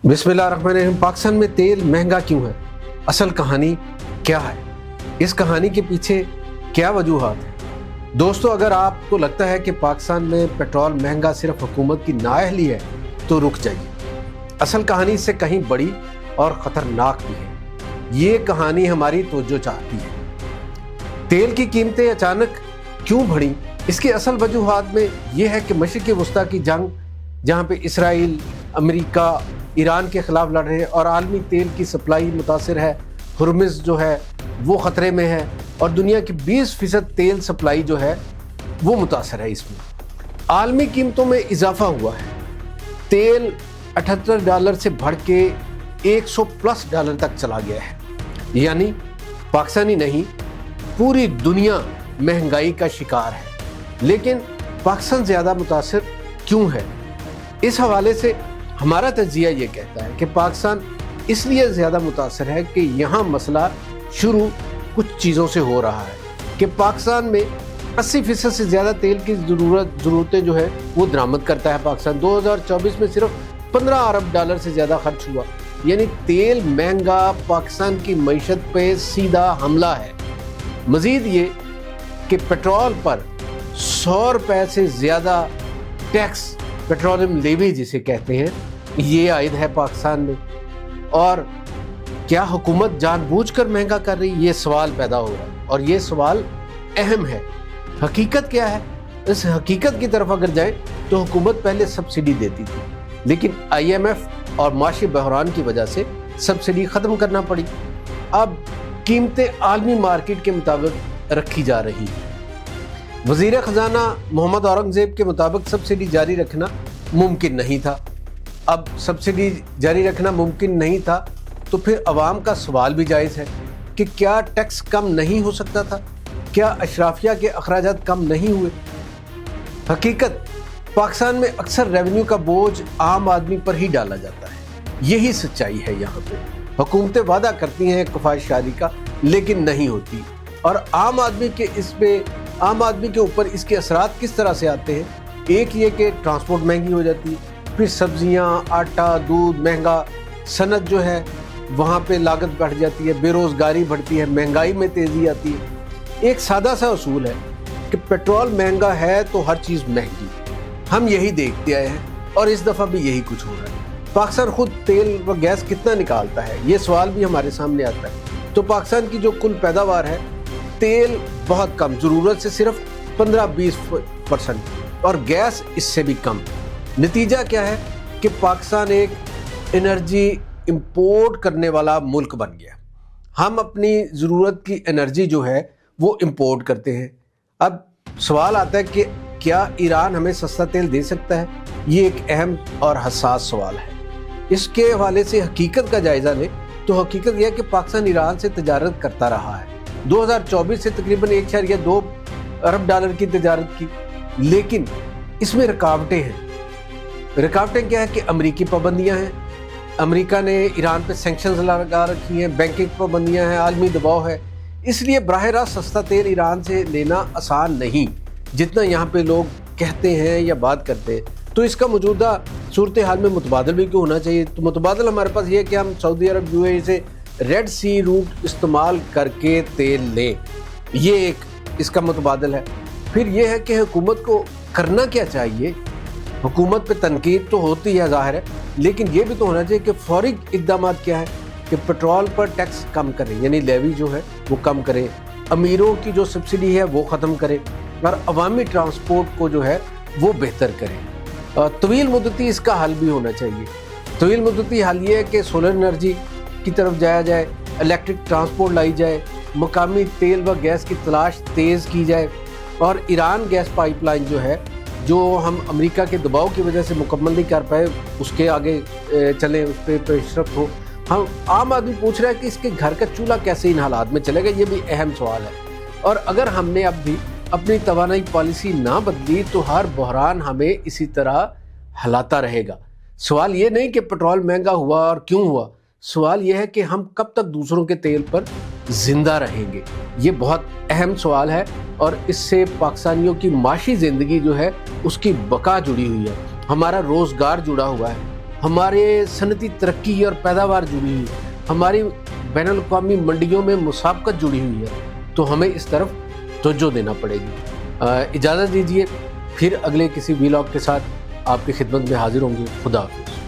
बिस्मिल्लाहिर्रहमानिर्रहीम। पाकिस्तान में तेल महंगा क्यों है? असल कहानी क्या है? इस कहानी के पीछे क्या वजूहात हैं? दोस्तों, अगर आपको लगता है कि पाकिस्तान में पेट्रोल महंगा सिर्फ हुकूमत की नाअहली है तो रुक जाइए। असल कहानी इससे कहीं बड़ी और ख़तरनाक भी है। ये कहानी हमारी तवज्जो चाहती है। तेल की कीमतें अचानक क्यों बढ़ी? इसकी असल वजूहात में यह है कि मशरिक़ी वस्ता की जंग, जहाँ पे इसराइल, अमेरिका, ईरान के ख़िलाफ़ लड़ रहे हैं और आलमी तेल की सप्लाई मुतासिर है। हुर्मुज़ जो है वो ख़तरे में है और दुनिया की 20% तेल सप्लाई जो है वो मुतासर है। इसमें आलमी कीमतों में इजाफा हुआ है। तेल $78 से बढ़ के $100+ तक चला गया है। यानी पाकिस्तानी नहीं, पूरी दुनिया महंगाई का शिकार है। लेकिन पाकिस्तान ज़्यादा मुतासर क्यों है? इस हवाले से हमारा तज्जिया ये कहता है कि पाकिस्तान इसलिए ज़्यादा मुतासर है कि यहाँ मसला शुरू कुछ चीज़ों से हो रहा है कि पाकिस्तान में 80% से ज़्यादा तेल की ज़रूरतें जो है वो दरामद करता है। पाकिस्तान 2024 में सिर्फ $15 अरब से ज़्यादा खर्च हुआ। यानी तेल महंगा पाकिस्तान की मईशत पे सीधा हमला है। मज़ीद ये कि पेट्रोल पर $100 से ज़्यादा टैक्स, पेट्रोलियम लेवी जिसे कहते हैं, ये आयद है पाकिस्तान में। और क्या हुकूमत जानबूझकर महंगा कर रही? ये सवाल पैदा हो रहा है और ये सवाल अहम है। हकीकत क्या है? इस हकीकत की तरफ अगर जाए तो हुकूमत पहले सब्सिडी देती थी, लेकिन IMF और माशी बहरान की वजह से सब्सिडी ख़त्म करना पड़ी। अब कीमतें आलमी मार्केट के मुताबिक रखी जा रही हैं। वज़ीर ख़जाना मोहम्मद औरंगज़ेब के मुताबिक सब्सिडी जारी रखना मुमकिन नहीं था। अब सब्सिडी जारी रखना मुमकिन नहीं था तो फिर अवाम का सवाल भी जायज़ है कि क्या टैक्स कम नहीं हो सकता था? क्या अशराफिया के अखराजात कम नहीं हुए? हकीकत पाकिस्तान में अक्सर रेवेन्यू का बोझ आम आदमी पर ही डाला जाता है। यही सच्चाई है। यहाँ पे हुकूमतें वादा करती हैं किफ़ायतशारी का, लेकिन नहीं होती। और आम आदमी के ऊपर इसके असरात किस तरह से आते हैं? एक ये कि ट्रांसपोर्ट महंगी हो जाती है, फिर सब्जियां, आटा, दूध महंगा, सनत जो है वहाँ पे लागत बढ़ जाती है, बेरोज़गारी बढ़ती है, महंगाई में तेज़ी आती है। एक सादा सा उसूल है कि पेट्रोल महंगा है तो हर चीज़ महंगी। हम यही देखते आए हैं और इस दफ़ा भी यही कुछ हो रहा है। पाकिस्तान खुद तेल व गैस कितना निकालता है, ये सवाल भी हमारे सामने आता है। तो पाकिस्तान की जो कुल पैदावार है, तेल बहुत कम, ज़रूरत से सिर्फ 15-20% और गैस इससे भी कम। नतीजा क्या है कि पाकिस्तान एक एनर्जी इंपोर्ट करने वाला मुल्क बन गया। हम अपनी ज़रूरत की एनर्जी जो है वो इंपोर्ट करते हैं। अब सवाल आता है कि क्या ईरान हमें सस्ता तेल दे सकता है? ये एक अहम और हसास सवाल है। इसके हवाले से हकीकत का जायज़ा लें तो हकीकत यह है कि पाकिस्तान ईरान से तजारत करता रहा है। 2024 से तकरीबन $1.2 अरब की तजारत की, लेकिन इसमें रुकावटें हैं। रुकावटें क्या है कि अमरीकी पाबंदियां हैं। अमेरिका ने ईरान पे सैंक्शंस लगा रखी हैं, बैंकिंग पाबंदियां हैं, आलमी दबाव है। इसलिए बराह रास्त सस्ता तेल ईरान से लेना आसान नहीं, जितना यहाँ पे लोग कहते हैं या बात करते हैं। तो इसका मौजूदा सूरत हाल में मुतबादल भी क्यों होना चाहिए? तो मुतबादल हमारे पास ये है कि हम सऊदी अरब, UAE से रेड सी रूट इस्तेमाल करके तेल लें। ये एक इसका मुतबादल है। फिर ये है कि हुकूमत को करना क्या चाहिए। हुकूमत पे तनकीद तो होती है ज़ाहिर है, लेकिन ये भी तो होना चाहिए कि फौरी इक़दाम क्या है कि पेट्रोल पर टैक्स कम करें, यानी लेवी जो है वो कम करें, अमीरों की जो सब्सिडी है वो ख़त्म करें और अवामी ट्रांसपोर्ट को जो है वो बेहतर करें। तवील मुद्दती इसका हल भी होना चाहिए। तवील मुद्दती हल ये है कि सोलर एनर्जी की तरफ जाया जाए, इलेक्ट्रिक ट्रांसपोर्ट लाई जाए, मकामी तेल व गैस की तलाश तेज़ की जाए और ईरान गैस पाइपलाइन जो है, जो हम अमेरिका के दबाव की वजह से मुकम्मल नहीं कर पाए, उसके आगे चलें, उस पर पेशरफ्त हो। हम आम आदमी पूछ रहा है कि इसके घर का चूल्हा कैसे इन हालात में चलेगा, ये भी अहम सवाल है। और अगर हमने अब भी अपनी तवानाई पॉलिसी ना बदली तो हर बहरान हमें इसी तरह हिलाता रहेगा। सवाल ये नहीं कि पेट्रोल महंगा हुआ और क्यों हुआ, सवाल यह है कि हम कब तक दूसरों के तेल पर जिंदा रहेंगे। ये बहुत अहम सवाल है और इससे पाकिस्तानियों की माशी ज़िंदगी जो है उसकी बका जुड़ी हुई है, हमारा रोज़गार जुड़ा हुआ है। ہمارے صنعتی ترقی اور پیداوار جڑی ہوئی ہے، ہماری بین الاقوامی منڈیوں میں مسابقت جڑی ہوئی ہے، تو ہمیں اس طرف توجہ دینا پڑے گی۔ اجازت دیجیے، پھر اگلے کسی ویلاگ کے ساتھ آپ کی خدمت میں حاضر ہوں گے۔ خدا حافظ۔